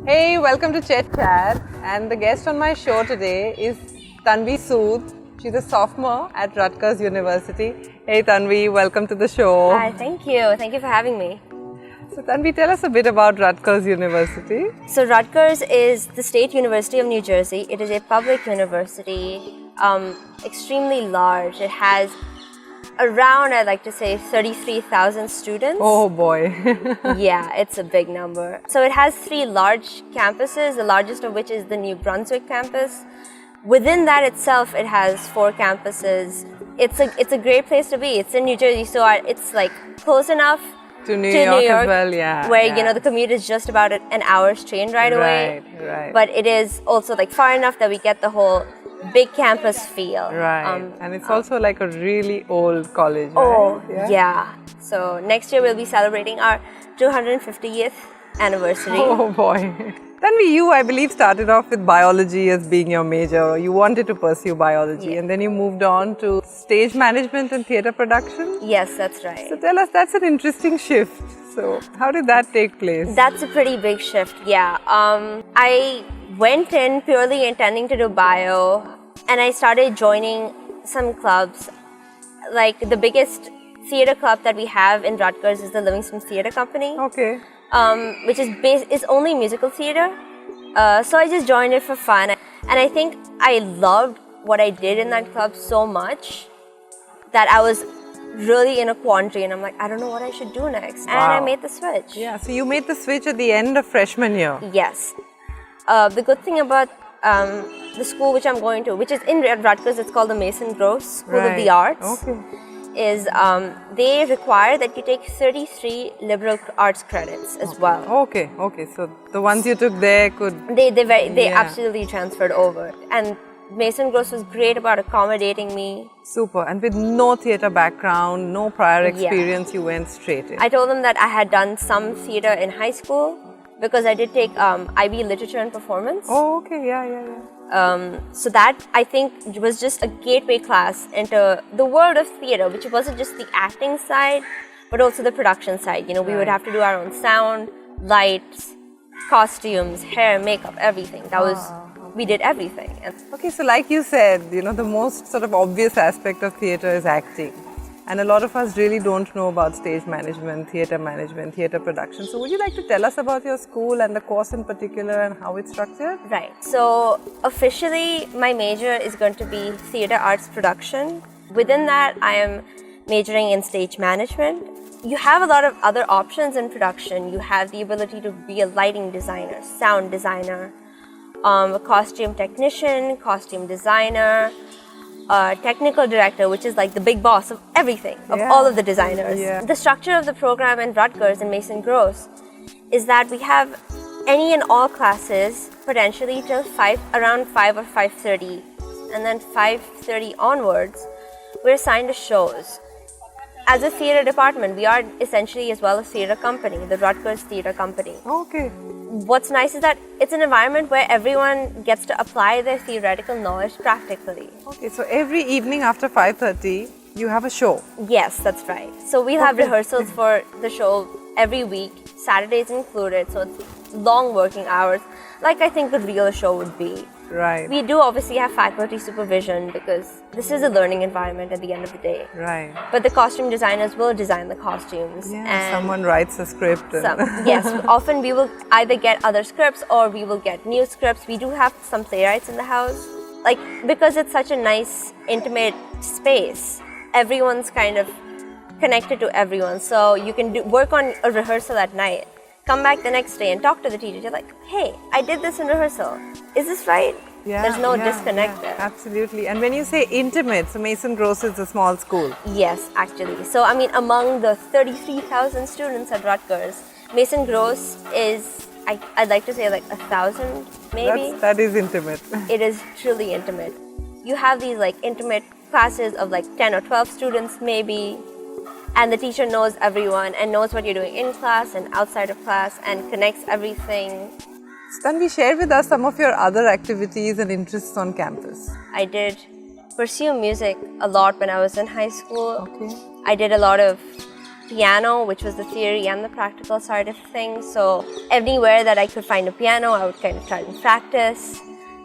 Hey, welcome to Chet Chat, and the guest on my show today is Tanvi Sood. She's a sophomore at Rutgers University. Hey Tanvi, welcome to the show. Hi, thank you. Thank you for having me. So Tanvi, tell us a bit about Rutgers University. So Rutgers is the State University of New Jersey. It is a public university, extremely large. It has around, I'd like to say, 33,000 students. Oh boy. Yeah, it's a big number. So it has 3 large campuses, the largest of which is the new Brunswick Campus. Within that itself, it has 4 campuses. It's a great place to be. It's in New Jersey, so it's like close enough to New York as well, yeah. Where, yeah. the commute is just about an hour's train ride away. Right. But it is also like far enough that we get the whole big campus feel. Right. And it's also like a really old college, Oh, right? yeah. So next year we'll be celebrating our 250th anniversary. Oh boy. Tanvi, you, I believe, started off with biology as being your major. You wanted to pursue biology, and then you moved on to stage management and theatre production. Yes, that's right. So tell us, that's an interesting shift. So how did that take place? That's a pretty big shift, yeah. I went in purely intending to do bio, and I started joining some clubs. Like the biggest theatre club that we have in Rutgers is the Livingston Theatre Company. Okay. Which is only musical theatre. So I just joined it for fun, and I think I loved what I did in that club so much that I was really in a quandary, and I'm like, I don't know what I should do next. And I made the switch. Yeah, so you made the switch at the end of freshman year. Yes. The good thing about the school which I'm going to, which is in Rutgers, it's called the Mason Gross School of the Arts. Okay. Is they require that you take 33 liberal arts credits as well. Okay. So the ones you took there could... They absolutely transferred over. And Mason Gross was great about accommodating me. Super. And with no theatre background, no prior experience, you went straight in. I told them that I had done some theatre in high school because I did take IB Literature and Performance. Oh, okay. Yeah. So that, I think, was just a gateway class into the world of theatre, which wasn't just the acting side, but also the production side. We would have to do our own sound, lights, costumes, hair, makeup, everything. We did everything. Okay, so like you said, the most sort of obvious aspect of theatre is acting. And a lot of us really don't know about stage management, theatre production. So would you like to tell us about your school and the course in particular and how it's structured? Right. So officially, my major is going to be theatre arts production. Within that, I am majoring in stage management. You have a lot of other options in production. You have the ability to be a lighting designer, sound designer, a costume technician, costume designer, technical director, which is like the big boss of everything, of all of the designers. Yeah. The structure of the program in Rutgers and Mason Gross is that we have any and all classes potentially till around 5 or 5:30, and then 5:30 onwards we're assigned to shows. As a theatre department, we are essentially as well a theatre company, the Rutgers Theatre Company. Okay. What's nice is that it's an environment where everyone gets to apply their theoretical knowledge practically. Okay, so every evening after 5:30, you have a show. Yes, that's right. So we'll have rehearsals for the show every week, Saturdays included, so it's long working hours, like I think a real show would be. Right. We do obviously have faculty supervision because this is a learning environment at the end of the day. Right. But the costume designers will design the costumes. Yeah, and someone writes a script. Yes, often we will either get other scripts or we will get new scripts. We do have some playwrights in the house. Because it's such a nice, intimate space, everyone's kind of connected to everyone. So you can work on a rehearsal at night, come back the next day and talk to the teacher. You're like, hey, I did this in rehearsal. Is this right? Yeah, there's no disconnect there. Absolutely. And when you say intimate, so Mason Gross is a small school. Yes, actually. So, among the 33,000 students at Rutgers, Mason Gross is, I'd like to say, like 1,000 maybe. That is intimate. It is truly intimate. You have these intimate classes of 10 or 12 students maybe, and the teacher knows everyone and knows what you're doing in class and outside of class and connects everything. Tanvi, share with us some of your other activities and interests on campus. I did pursue music a lot when I was in high school. Okay. I did a lot of piano, which was the theory and the practical side of things. So anywhere that I could find a piano, I would kind of try and practice.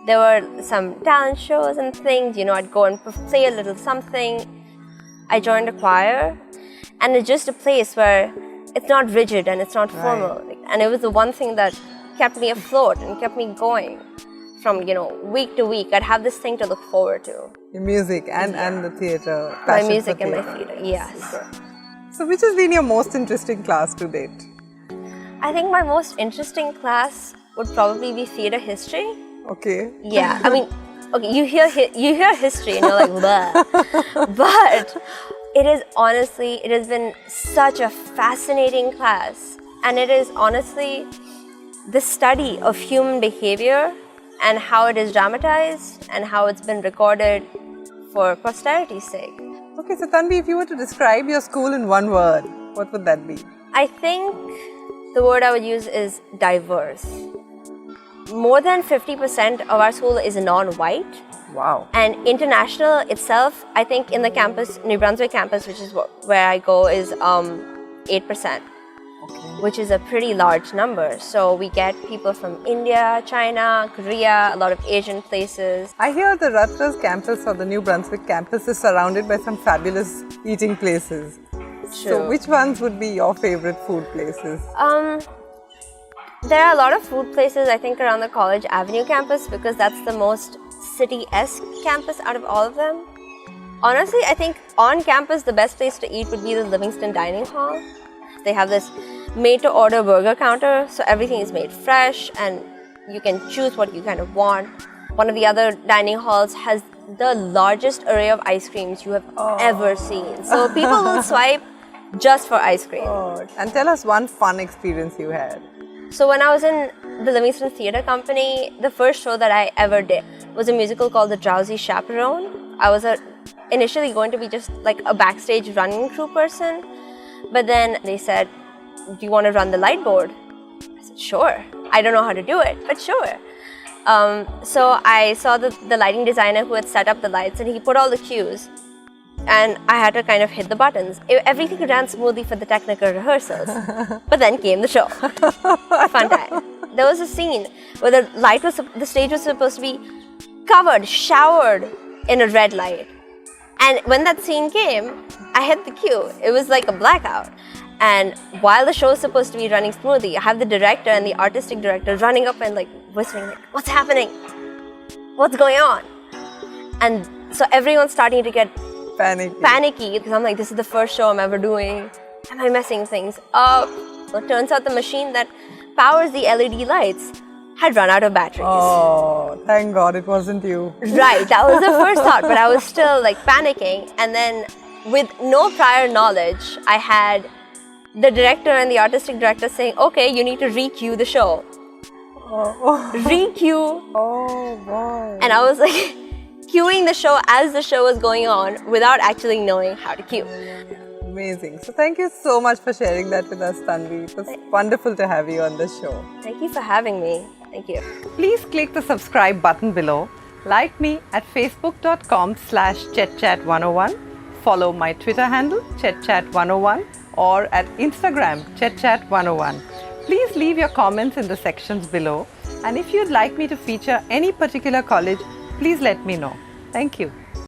There were some talent shows and things, I'd go and play a little something. I joined a choir, and it's just a place where it's not rigid and it's not formal. Right. And it was the one thing that kept me afloat and kept me going from, week to week. I'd have this thing to look forward to. Your music and the theatre. My passion music for and my theatre, yes. Super. So which has been your most interesting class to date? I think my most interesting class would probably be theatre history. Okay. Yeah, I mean, okay, you hear history and you're like, blah. But it has been such a fascinating class. And it is honestly the study of human behavior and how it is dramatized and how it's been recorded for posterity's sake. Okay, so Tanvi, if you were to describe your school in one word, what would that be? I think the word I would use is diverse. More than 50% of our school is non-white. Wow. And international itself, I think in the campus, New Brunswick campus, which is where I go, is 8%. Which is a pretty large number. So we get people from India, China, Korea, a lot of Asian places. I hear the Rutgers campus or the New Brunswick campus is surrounded by some fabulous eating places. True. So which ones would be your favorite food places? There are a lot of food places, I think, around the College Avenue campus because that's the most city-esque campus out of all of them. Honestly, I think on campus, the best place to eat would be the Livingston Dining Hall. They have this made-to-order burger counter, so everything is made fresh and you can choose what you kind of want. One of the other dining halls has the largest array of ice creams you have ever seen. So people will swipe just for ice cream. And tell us one fun experience you had. So when I was in the Livingston Theatre Company, the first show that I ever did was a musical called The Drowsy Chaperone. I was initially going to be just like a backstage running crew person. But then they said, do you want to run the light board? I said, sure. I don't know how to do it, but sure. So I saw the lighting designer who had set up the lights and he put all the cues. And I had to kind of hit the buttons. Everything ran smoothly for the technical rehearsals. But then came the show. Fun time. There was a scene where the stage was supposed to be covered, showered in a red light. And when that scene came, I hit the cue. It was like a blackout. And while the show is supposed to be running smoothly, I have the director and the artistic director running up and like whispering, like, what's happening? What's going on? And so everyone's starting to get panicky because I'm like, this is the first show I'm ever doing. Am I messing things up? So it turns out the machine that powers the LED lights had run out of batteries. Oh, thank God it wasn't you. Right, that was the first thought, but I was still like panicking. And then with no prior knowledge, I had the director and the artistic director saying, okay, you need to re-cue the show. Re-cue. Oh, boy. And I was like cueing the show as the show was going on without actually knowing how to cue. Amazing. So thank you so much for sharing that with us, Tanvi. It was wonderful to have you on the show. Thank you for having me. Thank you. Please click the subscribe button below. Like me at facebook.com/ChetChat101. Follow my Twitter handle, ChetChat101, or at Instagram, ChetChat101. Please leave your comments in the sections below. And if you'd like me to feature any particular college, please let me know. Thank you.